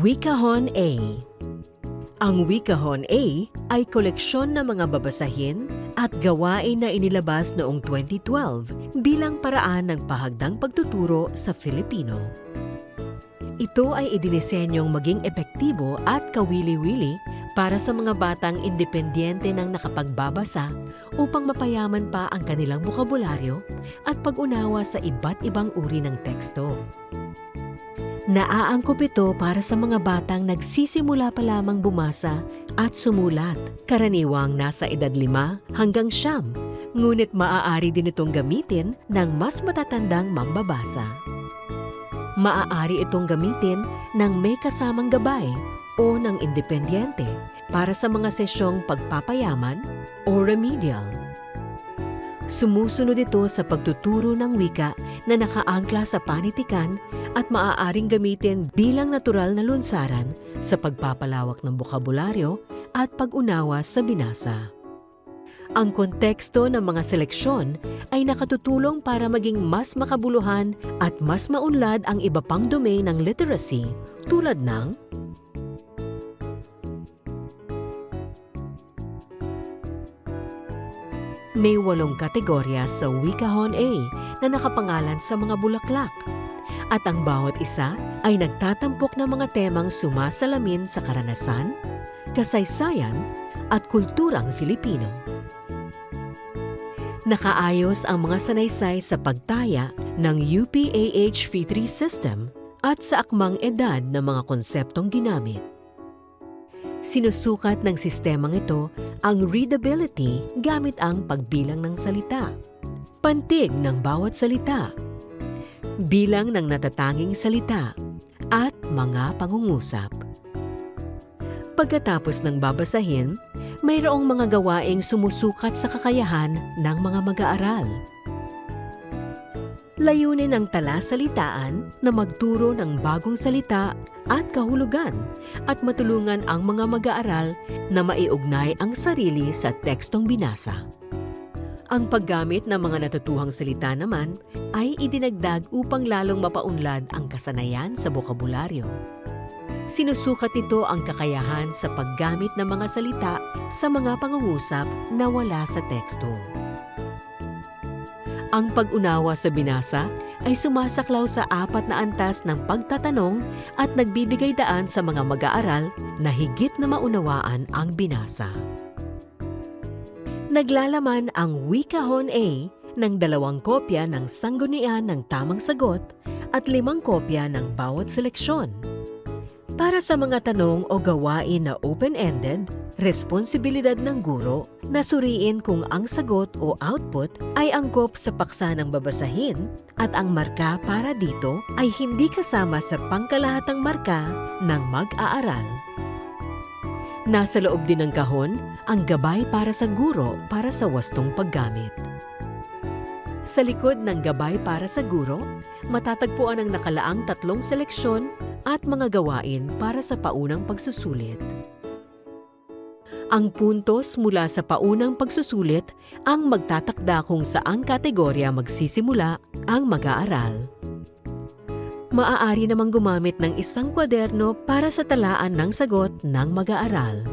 Wikahon A. Ang Wikahon A ay koleksyon ng mga babasahin at gawain na inilabas noong 2012 bilang paraan ng pahagdang pagtuturo sa Filipino. Ito ay idinisenyong maging epektibo at kawili-wili para sa mga batang independyente ng nakapagbabasa upang mapayaman pa ang kanilang bokabularyo at pag-unawa sa iba't ibang uri ng teksto. Naaangkop ito para sa mga batang nagsisimula pa lamang bumasa at sumulat, karaniwang nasa edad 5 hanggang 9, ngunit maaari din itong gamitin ng mas matatandang mambabasa. Maaari itong gamitin ng may kasamang gabay o ng independyente para sa mga sesyong pagpapayaman o remedial. Sumusunod ito sa pagtuturo ng wika na nakaangkla sa panitikan at maaaring gamitin bilang natural na lunsaran sa pagpapalawak ng bokabularyo at pag-unawa sa binasa. Ang konteksto ng mga seleksyon ay nakatutulong para maging mas makabuluhan at mas maunlad ang iba pang domain ng literacy tulad ng may 8 kategorya sa Wikahon A na nakapangalan sa mga bulaklak. At ang bawat isa ay nagtatampok ng mga temang sumasalamin sa karanasan, kasaysayan, at kulturang Filipino. Nakaayos ang mga sanaysay sa pagtaya ng UPAH Fee3 system at sa akmang edad ng mga konseptong ginamit. Sinusukat ng sistemang ito ang readability gamit ang pagbilang ng salita, pantig ng bawat salita, bilang ng natatanging salita, at mga pangungusap. Pagkatapos ng babasahin, mayroong mga gawaing sumusukat sa kakayahan ng mga mag-aaral. Layunin ng talasalitaan na magturo ng bagong salita at kahulugan at matulungan ang mga mag-aaral na maiugnay ang sarili sa tekstong binasa. Ang paggamit ng mga natutuhang salita naman ay idinagdag upang lalong mapaunlad ang kasanayan sa bokabularyo. Sinusukat nito ang kakayahan sa paggamit ng mga salita sa mga pangungusap na wala sa teksto. Ang pag-unawa sa binasa ay sumasaklaw sa 4 na antas ng pagtatanong at nagbibigay daan sa mga mag-aaral na higit na maunawaan ang binasa. Naglalaman ang Wikahon A ng 2 kopya ng sanggunian ng tamang sagot at 5 kopya ng bawat seleksyon. Para sa mga tanong o gawain na open-ended, responsibilidad ng guro na suriin kung ang sagot o output ay angkop sa paksa ng babasahin at ang marka para dito ay hindi kasama sa pangkalahatang marka ng mag-aaral. Nasa loob din ng kahon ang gabay para sa guro para sa wastong paggamit. Sa likod ng gabay para sa guro, matatagpuan ang nakalaang 3 seleksyon at mga gawain para sa paunang pagsusulit. Ang puntos mula sa paunang pagsusulit ang magtatakda kung saang kategorya magsisimula ang mag-aaral. Maaari namang gumamit ng isang kwaderno para sa talaan ng sagot ng mag-aaral.